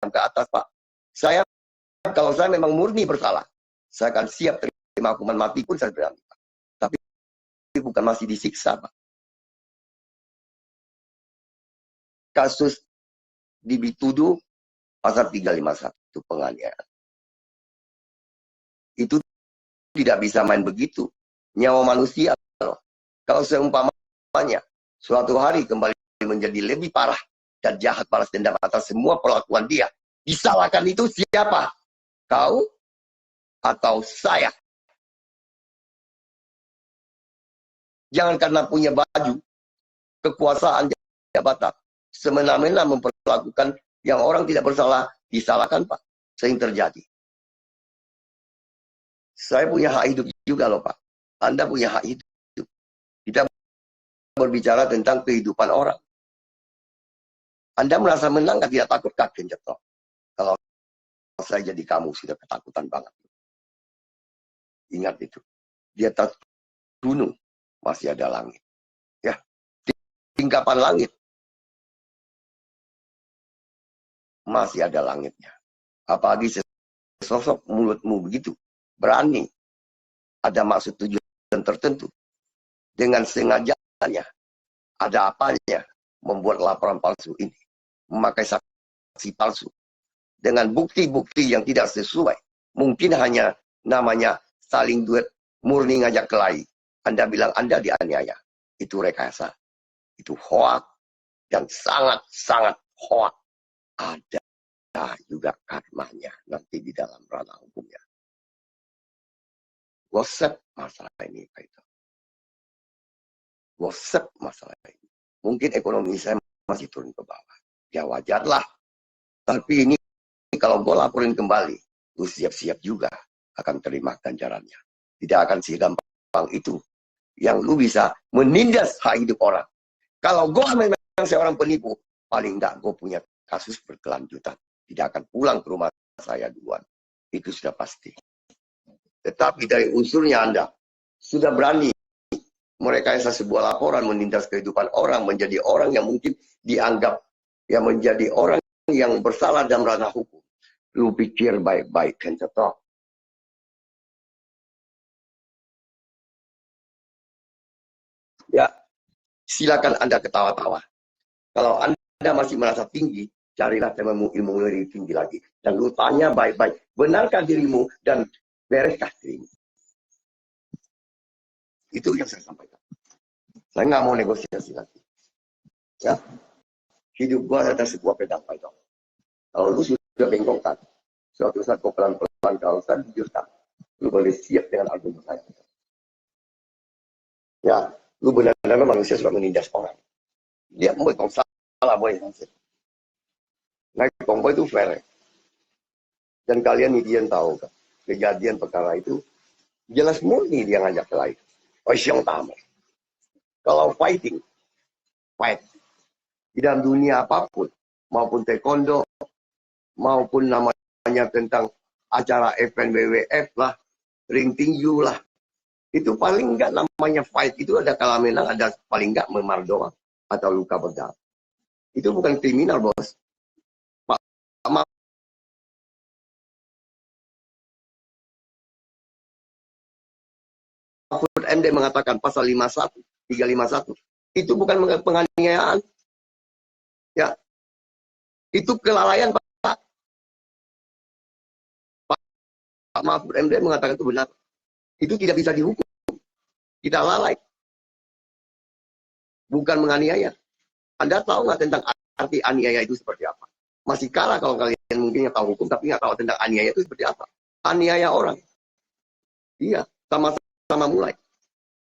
ke atas, Pak. Saya, kalau saya memang murni bersalah, saya akan siap terima hukuman mati pun saya berani, Pak. Tapi bukan masih disiksa, Pak. Kasus dituduh pasal 351 penganiayaan. Itu tidak bisa main begitu. Nyawa manusia loh. Kalau seumpamanya suatu hari kembali menjadi lebih parah dan jahat balas dendam atas semua perlakuan dia, disalahkan itu siapa? Kau atau saya? Jangan karena punya baju, kekuasaan, jabatan, semena-mena memperlakukan yang orang tidak bersalah, disalahkan, Pak. Sering terjadi. Saya punya hak hidup juga loh, Pak. Anda punya hak hidup. Kita berbicara tentang kehidupan orang. Anda merasa menang, tidak takut kaget jatuh. Kalau saya jadi kamu, sudah ketakutan banget. Ingat itu. Di atas gunung masih ada langit. Ya, tingkapan langit masih ada langitnya. Apalagi sosok mulutmu begitu, berani, ada maksud tujuan tertentu, dengan sengajanya, ada apanya, membuat laporan palsu ini, memakai saksi palsu, dengan bukti-bukti yang tidak sesuai, mungkin hanya namanya saling duet, murni ngajak kelahi. Anda bilang Anda dianiaya, itu rekayasa, itu hoak, dan sangat-sangat hoak. Ada juga karmanya nanti di dalam ranah hukumnya. Gosip masalah ini, Pak itu. Gosip masalah ini. Mungkin ekonomi saya masih turun ke bawah. Ya wajarlah. Tapi ini kalau gue laporin kembali, lu siap-siap juga akan terima ganjarannya. Tidak akan segampang itu yang lu bisa menindas hak hidup orang. Kalau gue memang seorang penipu, paling enggak gue punya kasus berkelanjutan. Tidak akan pulang ke rumah saya duluan. Itu sudah pasti. Tetapi dari unsurnya Anda sudah berani merekayasa sebuah laporan, menindas kehidupan orang, menjadi orang yang mungkin dianggap yang menjadi orang yang bersalah dalam ranah hukum. Lu pikir baik-baik, kan contoh. Ya, silakan Anda ketawa-tawa. Kalau Anda masih merasa tinggi, carilah ilmu lebih tinggi lagi. Dan lu tanya baik-baik, benarkah dirimu dan bereskah dirimu? Itu yang saya sampaikan. Saya nggak mau negosiasi lagi. Ya, hidup gua adalah sebuah pedang python. Kalau lu sudah bengkokkan, suatu saat kau pelan-pelan kalau saya jujurkan, lu boleh siap dengan argumen saya. Ya, lu benar-benar manusia sudah menindas orang. Dia mau kau salah, boy. Naik tombol itu fair. Dan kalian netizen tahu kan, kejadian perkara itu jelas murni dia ngajak ke lain. Oh, siang tamu. Kalau fighting, fight. Di dalam dunia apapun, maupun taekwondo, maupun namanya tentang acara event WWF lah, ring tinju lah, itu paling enggak namanya fight, itu ada kalah menang, ada paling enggak memar doang, atau luka berat. Itu bukan kriminal, bos. Pak Mahfud MD mengatakan pasal 51, 351, itu bukan penganiayaan. Ya, itu kelalaian, Pak. Pak Mahfud MD mengatakan itu benar. Itu tidak bisa dihukum. Kita lalai. Bukan menganiaya. Anda tahu nggak tentang arti aniaya itu seperti apa? Masih kalah kalau kalian mungkin yang tahu hukum, tapi nggak tahu tentang aniaya itu seperti apa. Aniaya orang. Iya, sama-sama mulai.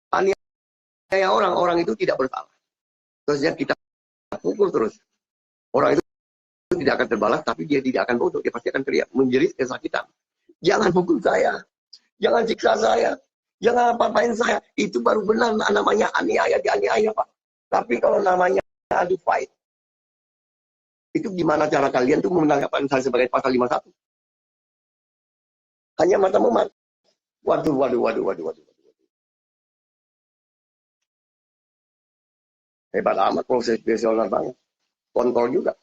Aniaya orang itu tidak bersalah. Terusnya kita pukul terus. Orang itu tidak akan terbalas, tapi dia tidak akan bodoh. Dia pasti akan teriak, menjerit kesakitan. Jangan pukul saya. Jangan siksa saya. Jangan apa-apain saya. Itu baru benar namanya aniaya, dianiaya, Pak. Tapi kalau namanya adu fight, itu gimana cara kalian tuh menanggapi saya sebagai pasal 51? Hanya mata memar. Waduh. Hebat amat, proses profesional banget. Kontrol juga.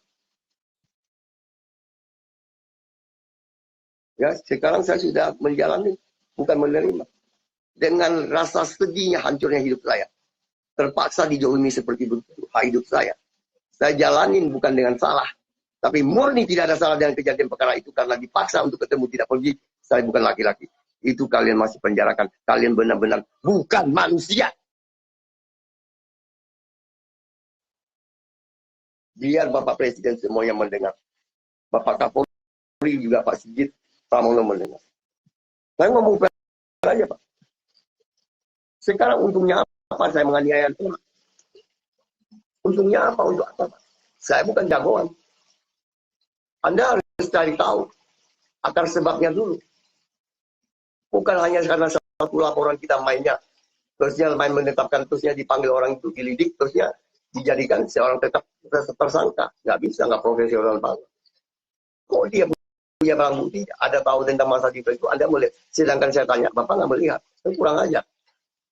Ya, sekarang saya sudah menjalani, bukan menerima. Dengan rasa sedihnya hancurnya hidup saya. Terpaksa dijolimi seperti begitu hidup saya. Saya jalanin bukan dengan salah. Tapi murni tidak ada salah dengan kejadian perkara itu karena dipaksa untuk ketemu tidak pergi. Saya bukan laki-laki. Itu kalian masih penjarakan. Kalian benar-benar bukan manusia. Biar Bapak Presiden semuanya mendengar. Bapak Kapolri juga Pak Sigit Pramono mendengar. Saya ngomong fair aja Pak. Sekarang untungnya apa saya menganiaya orang? Untungnya apa? Untuk apa Pak? Saya bukan jagoan. Anda harus cari tahu akar sebabnya dulu. Bukan hanya karena satu laporan kita mainnya. Terusnya main menetapkan, terusnya dipanggil orang itu, dilidik, terusnya dijadikan seorang tetap tersangka. Nggak bisa, nggak profesional banget. Kok dia punya barang bukti, ada tahu tentang masa di Facebook, Anda melihat. Sedangkan saya tanya, Bapak nggak melihat. Saya kurang aja.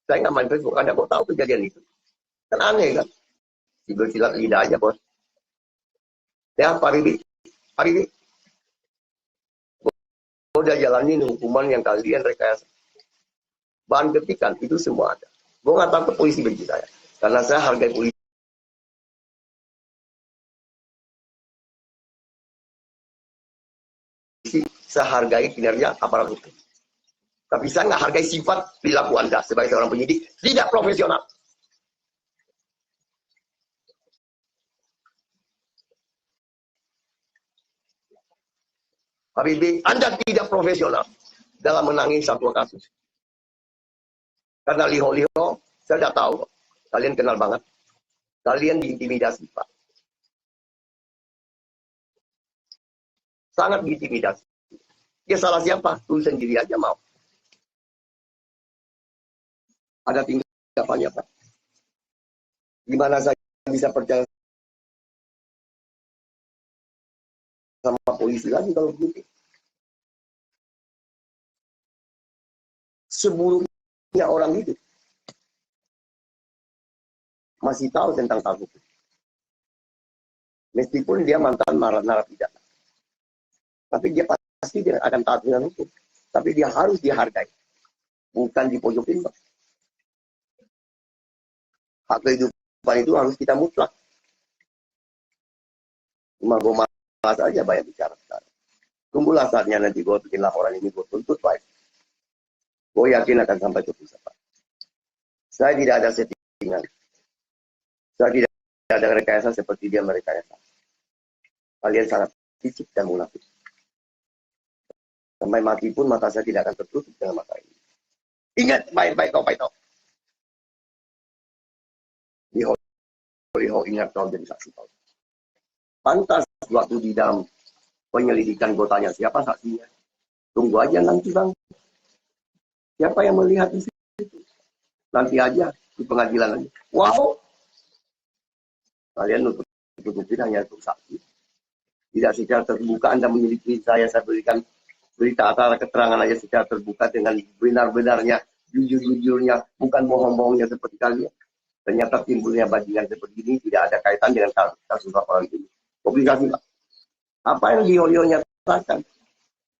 Saya nggak main Facebook, Anda kok tahu kejadian itu? Kan aneh kan? Silat lidah aja, Bos. Ya, Pak Ribi. Pak Ribi. Udah jalanin hukuman yang kalian rekayasa. Bahan ketikan, itu semua ada. Gue nggak takut polisi benci saya. Karena saya hargai polisi. Saya hargai kinerja aparat hukum. Tapi saya nggak hargai sifat perilaku Anda sebagai seorang penyidik. Tidak profesional. Habibie, Anda tidak profesional dalam menangani satu kasus. Karena liho-liho, saya sudah tahu. Kalian kenal banget. Kalian diintimidasi, Pak. Sangat diintimidasi. Ya salah siapa? Lu sendiri aja mau. Ada tingkatannya, Pak. Gimana saya bisa percaya sama polisi lagi kalau begitu? Seburuknya orang hidup. Masih tahu tentang kasus itu. Meskipun dia mantan narapidana. Tapi dia pasti dia akan taat dengan hukum. Tapi dia harus dihargai. Bukan dipojokin, Pak. Hak kehidupan itu harus kita mutlak. Cuma gue malas aja banyak bicara sekarang. Tunggulah saatnya nanti gue bikin laporan ini, gue tuntut baik. Gue yakin akan sampai ke pusat, Pak. Saya tidak ada settingan. Saya tidak ada rekayasa seperti dia merekayasa. Kalian sangat licik dan munafik. Sampai mati pun mata saya tidak akan tertutup dengan mata ini. Ingat baik-baik kau, Pak. Liho ingat kau jadi saksi kau. Pantas waktu di dalam penyelidikan gue tanya siapa saksinya. Tunggu aja nanti bang. Siapa yang melihat di situ? Nanti aja di pengadilan aja. Wow. Kalian nutup-nutupin hanya untuk saksi. Tidak secara terbuka Anda menyelidiki saya berikan berita acara keterangan aja secara terbuka dengan benar-benarnya, jujur-jujurnya, bukan bohong-bohongnya seperti kalian. Ternyata timbulnya bajingan seperti ini tidak ada kaitan dengan kasus laporan ini. Komplikasi, Pak. Apa yang Lio nyatakan?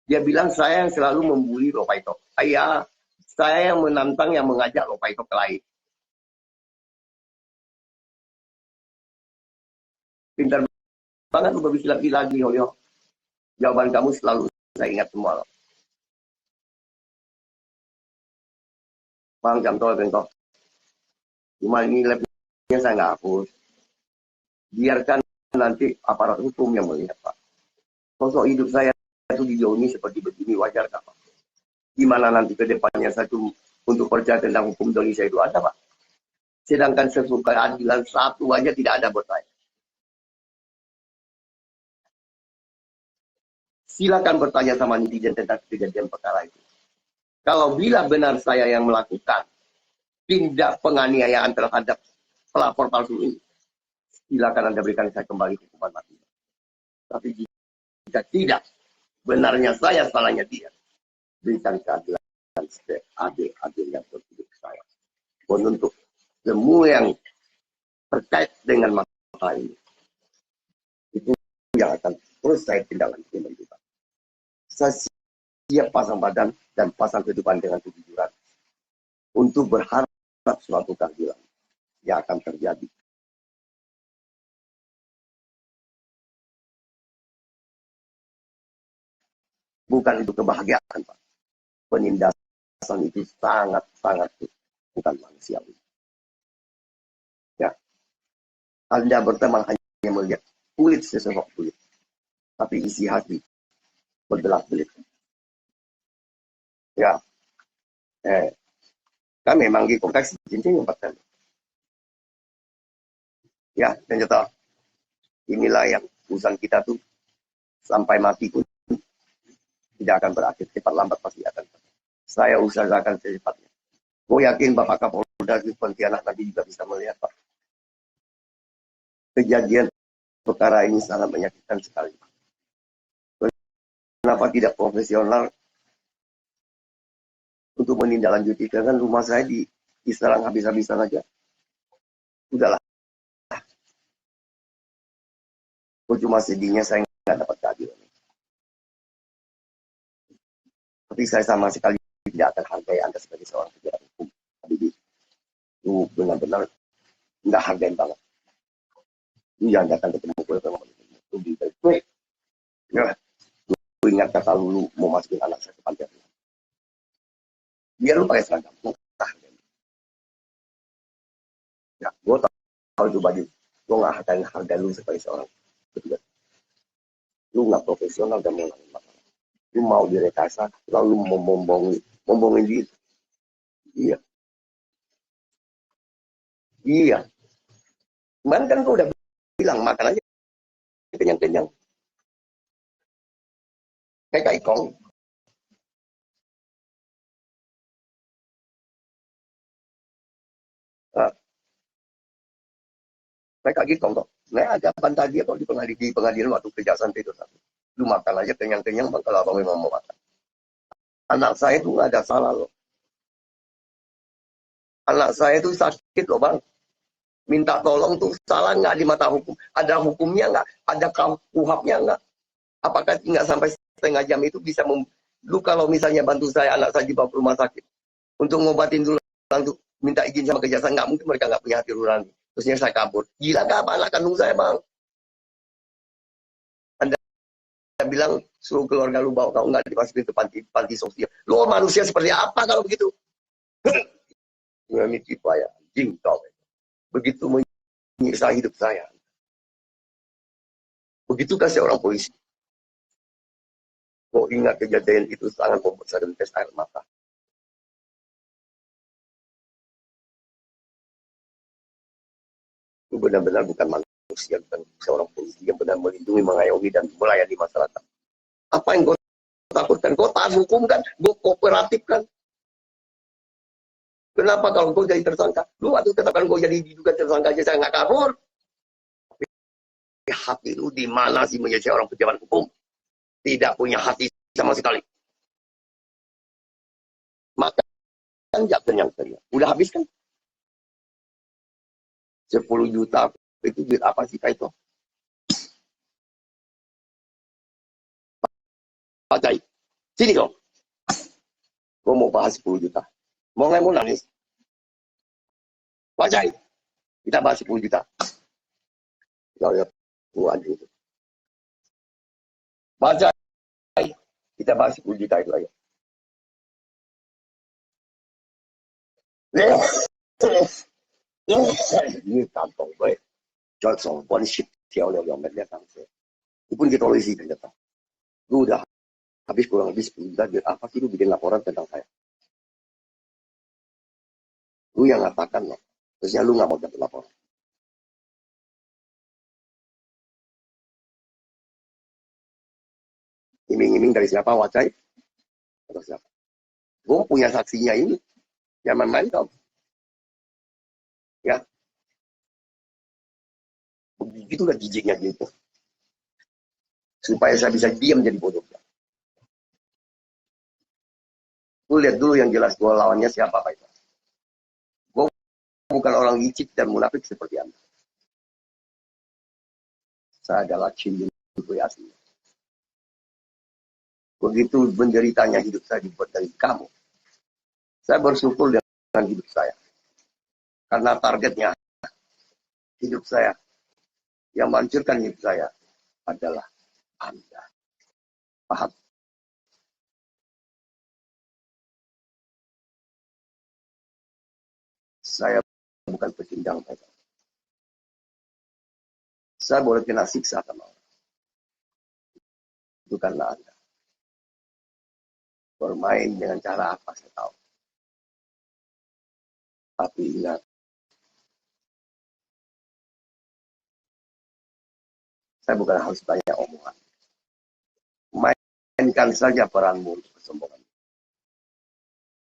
Dia bilang saya yang selalu membuli Lopaito. Iya, saya yang menantang, yang mengajak Lopaito ke lain. Pintar banget lu bisa lagi, Lio. Jawaban kamu selalu saya ingat semua. Bang, jam tol bengkok. Cuma ini labnya saya nggak hapus. Biarkan nanti aparat hukum yang melihat, Pak. Sosok hidup saya itu dijauhi seperti begini, wajar nggak, Pak? Gimana nanti ke depannya saya tuh untuk percaya tentang hukum Indonesia itu ada, Pak? Sedangkan sesuka keadilan satu aja tidak ada buat saya. Silakan bertanya sama netizen tentang kejadian perkara itu. Kalau bila benar saya yang melakukan tindak penganiayaan terhadap pelapor palsu ini, silakan Anda berikan saya kembali hukuman mati. Tapi jika tidak, benarnya saya, salahnya dia, berikan keadilan adil-adilnya untuk hidup saya. Untuk semua yang terkait dengan masalah ini, itu yang akan terus saya tindak lanjuti. Saya siap pasang badan dan pasang kehidupan dengan kejujuran untuk berharap suatu keadilan yang akan terjadi. Bukan itu kebahagiaan, Pak. Penindasan itu sangat-sangat bukan manusiawi. Ya, Anda berteman hanya melihat kulit sesosok kulit, tapi isi hati berbelah-belit. Ya, kan memang di konteks cincin yang pertama. Ya, dan contoh inilah yang urusan kita tuh sampai mati pun tidak akan berakhir, cepat lambat pasti akan. Saya usahakan secepatnya. Gue yakin Bapak Kapolda di Pontianak nanti juga bisa melihat, Pak. Kejadian perkara ini sangat menyakitkan sekali. Kenapa tidak profesional untuk menindaklanjuti? Karena rumah saya diserang habis-habisan aja. Udahlah. Cuma sedihnya saya nggak dapat keadilan. Tapi saya sama sekali tidak akan hargai Anda sebagai seorang pejabat hukum. Habibie. Itu benar-benar nggak hargain banget. Lu jangan datang ketemu gue sama lu lebih baik. Ya, lu ingat kata lu mau masukin anak saya ke panti asuhan. Biar lu pakai seragam. Ya, gue tahu itu baju. Gue nggak hargain lu sebagai seorang pejabat. Lu nggak profesional dan mengalami masalah. Lu mau direkayasa, lalu membohongin diri. Iya. Iya. Kemarin kan gue udah bilang makan aja kenyang-kenyang. Kayak ikong. Nah, kayak ikong kok. Nah, ada bantah dia kok di pengadilan waktu kejahatan itu. Lu makan aja kenyang-kenyang bang kalau abang memang mau makan. Anak saya itu nggak ada salah loh. Anak saya itu sakit loh bang. Minta tolong tuh salah nggak di mata hukum? Ada hukumnya nggak? Ada kuhapnya nggak? Apakah nggak sampai setengah jam itu bisa lu kalau misalnya bantu saya anak saya dibawa ke rumah sakit untuk ngobatin dulu langsung minta izin sama kejaksaan, nggak mungkin mereka nggak punya hati nurani. Terusnya saya kabur. Gila nggak apa anak kandung saya bang? Anda bilang suruh keluarga lu bawa kau nggak dimasukin ke panti sosial. Lu manusia seperti apa kalau begitu? Ini tipe ya, anjing kau. Begitu menyiksa hidup saya. Begitukah seorang polisi? Kok ingat kejadian itu sangat membuat saya tes air mata. Itu benar-benar bukan manusia, bukan seorang polisi yang benar melindungi, mengayomi, dan melayani masyarakat. Apa yang gue takutkan? Gue taat hukum kan? Gue kooperatif kan? Kenapa kalau gue jadi tersangka? Lu waktu katakan gue jadi diduga tersangka aja saya nggak kabur. Hati lu di mana sih menjadi seorang pejabat hukum? Tidak punya hati sama sekali. Makan nggak kenyang-kenyang. Udah habis kan? 10 juta itu duit apa sih Kak itu? Pakai. Sini dong. Gue mau bahas 10 juta. Mau nggak mau nangis? Pakai. Kita bahas 10 juta. Ya, ya. Gue aja itu. Pakai. Kita bahas 10 juta itu aja. Ini kantong gue. 再從揾協調兩樣嘅一等車。一般嘅多類似嘅datang. Gue udah habis kurang lebih 10 juta biar apa sih lu bikin laporan tentang saya? Lu yang ngatakan loh. Terusnya lu nggak mau dapat laporan. Iming-iming dari siapa? Wacai? Atau siapa? Gue punya saksinya ini. Jangan main kau. Ya. Begitulah jijiknya gitu. Supaya saya bisa diam jadi bodoh. Lu lihat dulu yang jelas gue lawannya siapa Pak itu. Gue bukan orang licik dan munafik seperti Anda. Saya adalah cinta asli. Begitu menderitanya hidup saya dibuat dari kamu. Saya bersyukur dengan hidup saya. Karena targetnya hidup saya, yang menghancurkan hidup saya adalah Anda. Paham? Saya bukan pecundang. Saya boleh kena siksa sama orang. Itu karena Anda. Bermain dengan cara apa saya tahu. Tapi ingat, saya bukan harus banyak omongan. Mainkan saja peranmu untuk kesombongan.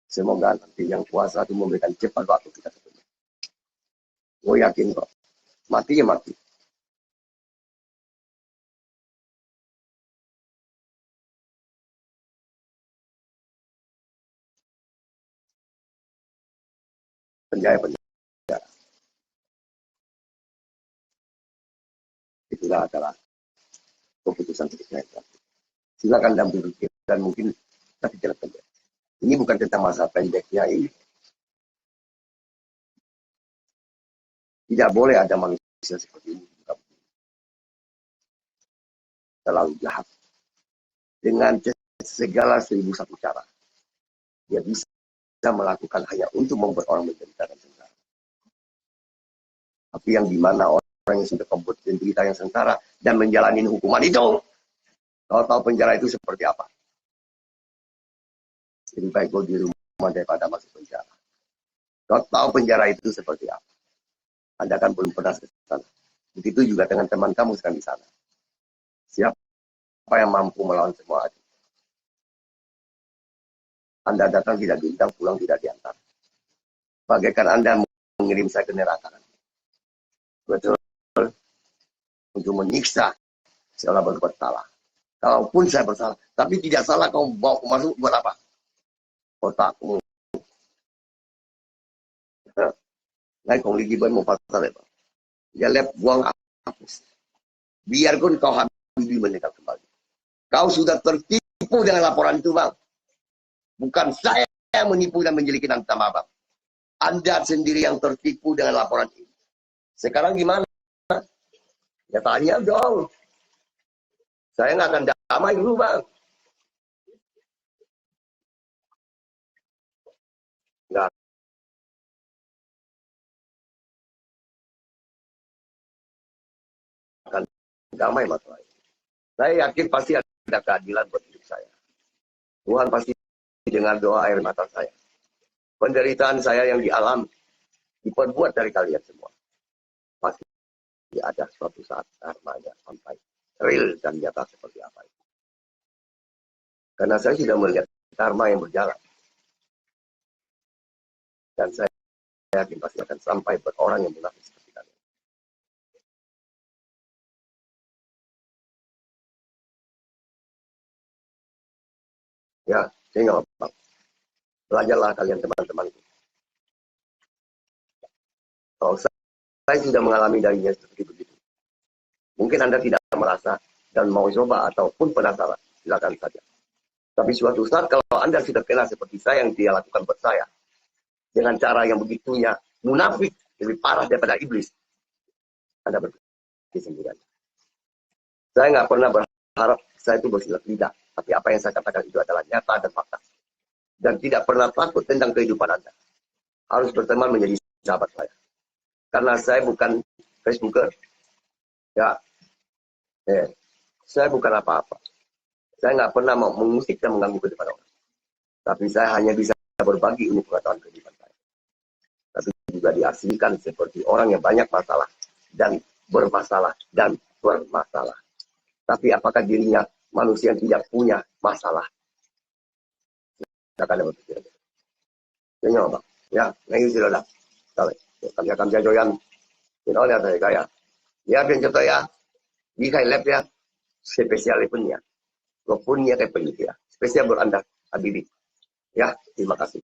Semoga nanti yang kuasa itu memberikan cepat waktu kita ketemu. Gue yakin kok. Mati ya mati. Penjara. Itulah adalah keputusan kita. Silakan dan berpikir dan mungkin kita tidak penjara. Ini bukan tentang masa pendeknya ini. Tidak boleh ada manusia seperti ini. Terlalu jahat. Dengan segala 1001 cara. Dia bisa melakukan hanya untuk membuat orang menderita dan sengsara. Tapi yang dimana orang yang sudah membuat menderita yang sengsara dan menjalani hukuman itu, kau tahu penjara itu seperti apa? Lebih baik kau di rumah daripada masuk penjara. Kau tahu penjara itu seperti apa? Anda kan belum pernah ke sana. Begitu juga dengan teman kamu sekarang di sana. Siapa yang mampu melawan semua itu? Anda datang tidak diundang, pulang tidak diantar. Bagaikan Anda mengirim saya ke neraka. Betul. Untuk menyiksa seolah berbuat salah. Kalaupun saya bersalah, tapi tidak salah kau bawa masuk buat apa? Otakmu. Nah, kau lagi mau pasal itu. Dia lep buang hapus. Biarpun kau Habibie meninggal kembali. Kau sudah tertipu dengan laporan itu, Bang. Bukan saya yang menipu dan menjelikin nama Bang. Anda sendiri yang tertipu dengan laporan ini. Sekarang gimana? Ya tanya dong. Saya nggak akan damai dulu, Bang. Nggak akan damai masalah ini. Saya yakin pasti ada keadilan buat hidup saya. Tuhan pasti dengar doa air mata saya. Penderitaan saya yang dialami diperbuat dari kalian semua. Pasti ada suatu saat karmanya sampai real dan nyata seperti apa itu. Karena saya sudah melihat karma yang berjalan. Dan saya yakin pasti akan sampai buat orang yang munafik seperti kalian. Ya, saya nggak apa-apa. Belajarlah kalian teman-temanku. Kalau saya sudah mengalami darinya seperti begitu. Mungkin Anda tidak merasa dan mau coba ataupun penasaran. Silakan saja. Tapi suatu saat kalau Anda sudah kena seperti saya yang dia lakukan buat saya. Dengan cara yang begitunya munafik. Lebih parah daripada iblis. Anda berpikir sendirian. Saya nggak pernah berharap saya itu bersilat lidah. Tapi apa yang saya katakan itu adalah nyata dan fakta. Dan tidak pernah takut tentang kehidupan Anda. Harus berteman menjadi sahabat saya. Karena saya bukan Facebooker. Ya, saya bukan apa-apa. Saya nggak pernah mau mengusik dan mengganggu kehidupan orang. Tapi saya hanya bisa berbagi ilmu pengetahuan kehidupan saya. Tapi juga diaslikan seperti orang yang banyak masalah dan bermasalah dan bermasalah. Tapi apakah dirinya manusia yang tidak punya masalah? Akan berpikir. Kayaknya apa? Ya, ngayon sila lang. Kami akan jajoyan. Kaya tayo kaya. Ya, pinjot ya. Di kay lep ya. Spesial pun ya. Walaupun niya kay peneliti ya. Spesial beranda. Habibie. Ya, terima kasih.